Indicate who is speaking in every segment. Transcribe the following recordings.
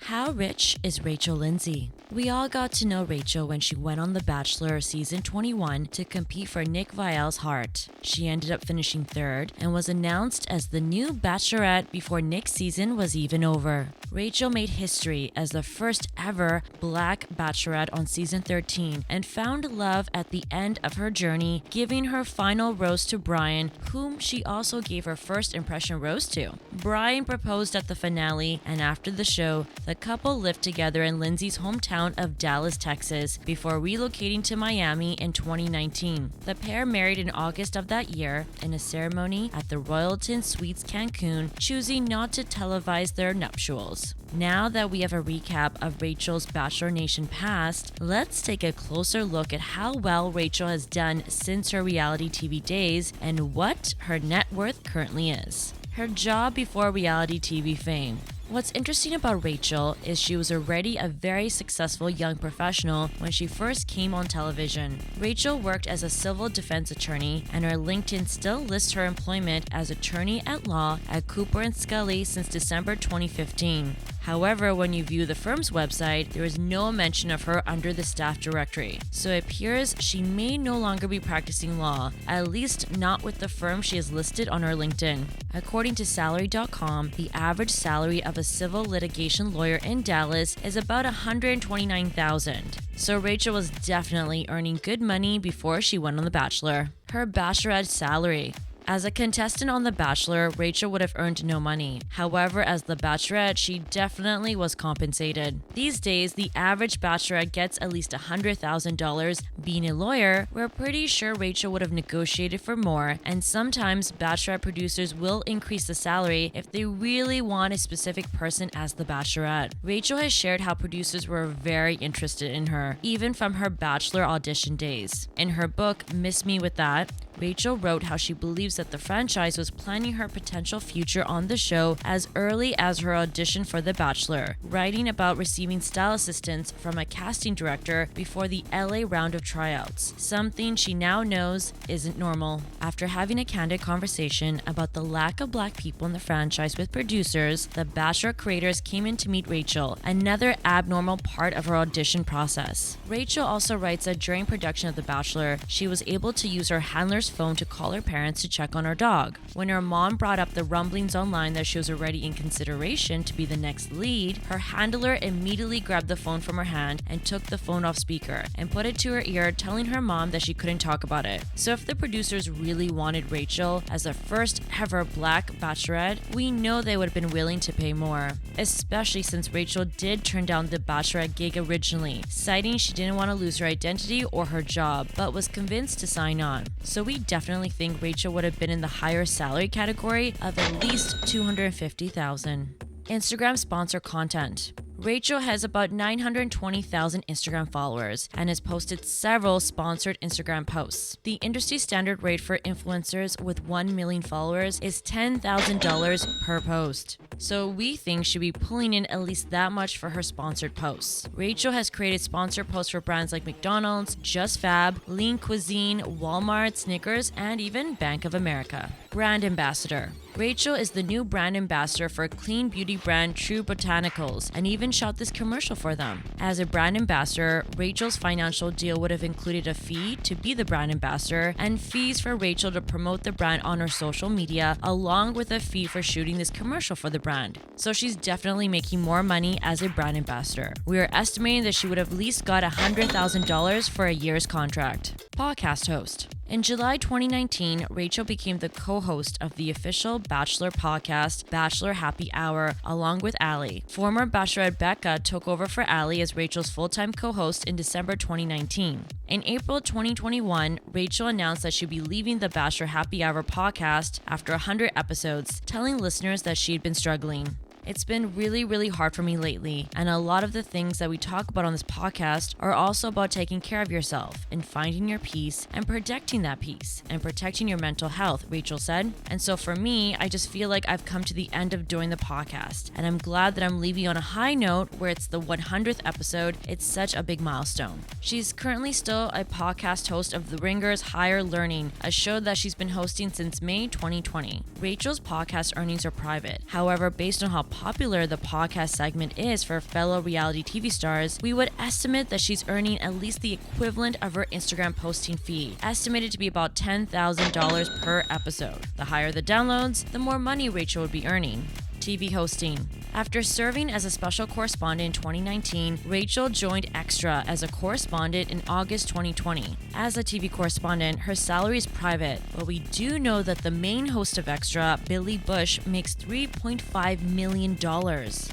Speaker 1: How rich is Rachel Lindsay? We all got to know Rachel when she went on The Bachelor season 21 to compete for Nick Viall's heart. She ended up finishing third and was announced as the new Bachelorette before Nick's season was even over. Rachel made history as the first ever Black Bachelorette on season 13 and found love at the end of her journey, giving her final rose to Bryan, whom she also gave her first impression rose to. Bryan proposed at the finale, and after the show, the couple lived together in Lindsay's hometown of Dallas, Texas, before relocating to Miami in 2019. The pair married in August of that year in a ceremony at the Royalton Suites Cancún, choosing not to televise their nuptials. Now that we have a recap of Rachel's Bachelor Nation past, let's take a closer look at how well Rachel has done since her reality TV days and what her net worth currently is. Her job before reality TV fame. What's interesting about Rachel is she was already a very successful young professional when she first came on television. Rachel worked as a civil defense attorney, and her LinkedIn still lists her employment as attorney at law at Cooper & Scully since December 2015. However, when you view the firm's website, there is no mention of her under the staff directory, so it appears she may no longer be practicing law, at least not with the firm she is listed on her LinkedIn. According to Salary.com, the average salary of a civil litigation lawyer in Dallas is about $129,000. So Rachel was definitely earning good money before she went on The Bachelor. Her Bachelorette salary. As a contestant on The Bachelor, Rachel would have earned no money. However, as the Bachelorette, she definitely was compensated. These days, the average Bachelorette gets at least $100,000. Being a lawyer, we're pretty sure Rachel would have negotiated for more, and sometimes Bachelorette producers will increase the salary if they really want a specific person as the Bachelorette. Rachel has shared how producers were very interested in her, even from her Bachelor audition days. In her book, Miss Me With That, Rachel wrote how she believes that the franchise was planning her potential future on the show as early as her audition for The Bachelor, writing about receiving style assistance from a casting director before the LA round of tryouts, something she now knows isn't normal. After having a candid conversation about the lack of Black people in the franchise with producers, the Bachelor creators came in to meet Rachel, another abnormal part of her audition process. Rachel also writes that during production of The Bachelor, she was able to use her handler's phone to call her parents to check on her dog. When her mom brought up the rumblings online that she was already in consideration to be the next lead, her handler immediately grabbed the phone from her hand and took the phone off speaker and put it to her ear, telling her mom that she couldn't talk about it. So if the producers really wanted Rachel as the first ever Black Bachelorette, we know they would have been willing to pay more, especially since Rachel did turn down the Bachelorette gig originally, citing she didn't want to lose her identity or her job, but was convinced to sign on. So we definitely think Rachel would have been in the higher salary category of at least $250,000. Instagram sponsor content. Rachel has about 920,000 Instagram followers and has posted several sponsored Instagram posts. The industry standard rate for influencers with 1 million followers is $10,000 per post. So we think she'll be pulling in at least that much for her sponsored posts. Rachel has created sponsored posts for brands like McDonald's, Just Fab, Lean Cuisine, Walmart, Snickers, and even Bank of America. Brand ambassador. Rachel is the new brand ambassador for clean beauty brand True Botanicals and even shot this commercial for them. As a brand ambassador, Rachel's financial deal would have included a fee to be the brand ambassador and fees for Rachel to promote the brand on her social media, along with a fee for shooting this commercial for the brand. So she's definitely making more money as a brand ambassador. We are estimating that she would have at least got $100,000 for a year's contract. Podcast host. In July 2019, Rachel became the co-host of the official Bachelor podcast, Bachelor Happy Hour, along with Ali. Former Bachelorette Becca took over for Ali as Rachel's full-time co-host in December 2019. In April 2021, Rachel announced that she'd be leaving the Bachelor Happy Hour podcast after 100 episodes, telling listeners that she'd been struggling. It's been really hard for me lately, and a lot of the things that we talk about on this podcast are also about taking care of yourself and finding your peace and protecting that peace and protecting your mental health, Rachel said. And so for me, I just feel like I've come to the end of doing the podcast, and I'm glad that I'm leaving on a high note where it's the 100th episode. It's such a big milestone. She's currently still a podcast host of The Ringer's Higher Learning, a show that she's been hosting since May 2020. Rachel's podcast earnings are private. However, based on how popular the podcast segment is for fellow reality TV stars, we would estimate that she's earning at least the equivalent of her Instagram posting fee, estimated to be about $10,000 per episode. The higher the downloads, the more money Rachel would be earning. TV hosting. After serving as a special correspondent in 2019, Rachel joined Extra as a correspondent in August 2020. As a TV correspondent, her salary is private, but we do know that the main host of Extra, Billy Bush, makes $3.5 million.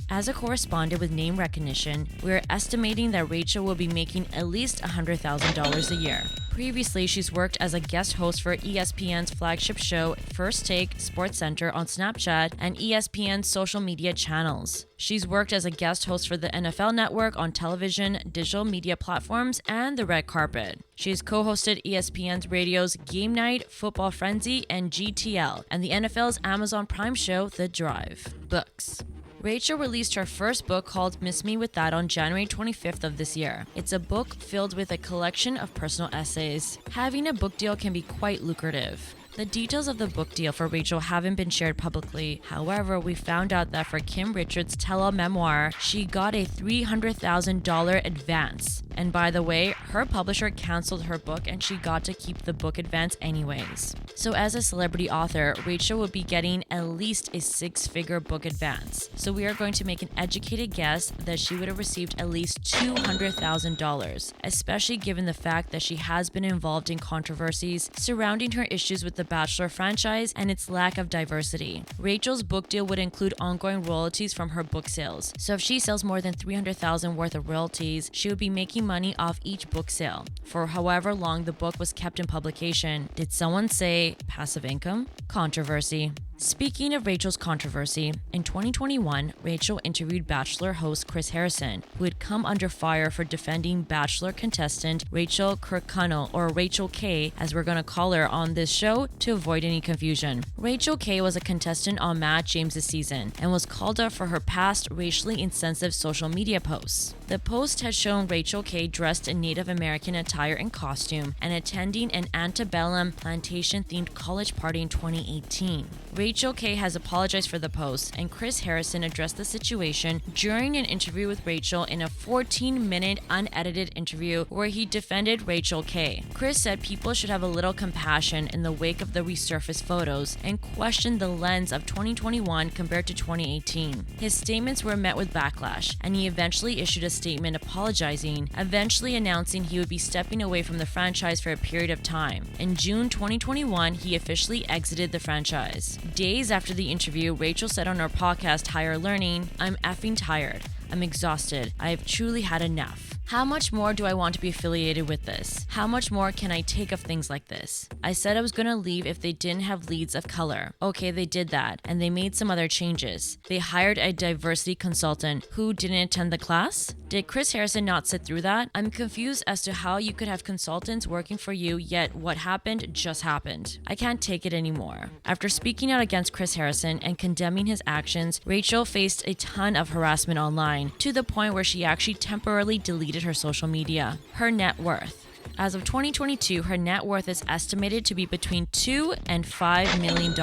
Speaker 1: As a correspondent with name recognition, we're estimating that Rachel will be making at least $100,000 a year. Previously, she's worked as a guest host for ESPN's flagship show, First Take SportsCenter on Snapchat and ESPN's social media channels. She's worked as a guest host for the NFL Network on television, digital media platforms, and the red carpet. She's co-hosted ESPN's radio's Game Night, Football Frenzy, and GTL, and the NFL's Amazon Prime show, The Drive. Books. Rachel released her first book called Miss Me With That on January 25th of this year. It's a book filled with a collection of personal essays. Having a book deal can be quite lucrative. The details of the book deal for Rachel haven't been shared publicly. However, we found out that for Kim Richards' tell-all memoir, she got a $300,000 advance. And by the way, her publisher canceled her book and she got to keep the book advance anyways. So as a celebrity author, Rachel would be getting at least a six-figure book advance. So we are going to make an educated guess that she would have received at least $200,000, especially given the fact that she has been involved in controversies surrounding her issues with the Bachelor franchise and its lack of diversity. Rachel's book deal would include ongoing royalties from her book sales. So if she sells more than $300,000 worth of royalties, she would be making money off each book sale for however long the book was kept in publication. Did someone say passive income? Controversy. Speaking of Rachel's controversy, in 2021, Rachel interviewed Bachelor host Chris Harrison, who had come under fire for defending Bachelor contestant Rachel Kirkconnell, or Rachel K, as we're going to call her on this show to avoid any confusion. Rachel K was a contestant on Matt James' season and was called up for her past racially insensitive social media posts. The post had shown Rachel K dressed in Native American attire and costume and attending an antebellum plantation-themed college party in 2018. Rachel K has apologized for the post, and Chris Harrison addressed the situation during an interview with Rachel in a 14-minute unedited interview where he defended Rachel K. Chris said people should have a little compassion in the wake of the resurfaced photos and questioned the lens of 2021 compared to 2018. His statements were met with backlash, and he eventually issued a statement apologizing, eventually announcing he would be stepping away from the franchise for a period of time. In June 2021, he officially exited the franchise. Days after the interview, Rachel said on her podcast, Higher Learning, "I'm effing tired. I'm exhausted. I have truly had enough. How much more do I want to be affiliated with this? How much more can I take of things like this? I said I was going to leave if they didn't have leads of color. Okay, they did that, and they made some other changes. They hired a diversity consultant who didn't attend the class? Did Chris Harrison not sit through that? I'm confused as to how you could have consultants working for you, yet what happened just happened. I can't take it anymore." After speaking out against Chris Harrison and condemning his actions, Rachel faced a ton of harassment online, to the point where she actually temporarily deleted her social media. Her net worth. As of 2022, her net worth is estimated to be between $2 and $5 million.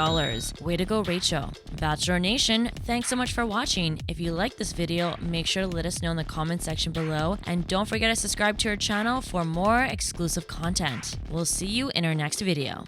Speaker 1: Way to go, Rachel. Bachelor Nation, thanks so much for watching. If you like this video, make sure to let us know in the comment section below, and don't forget to subscribe to our channel for more exclusive content. We'll see you in our next video.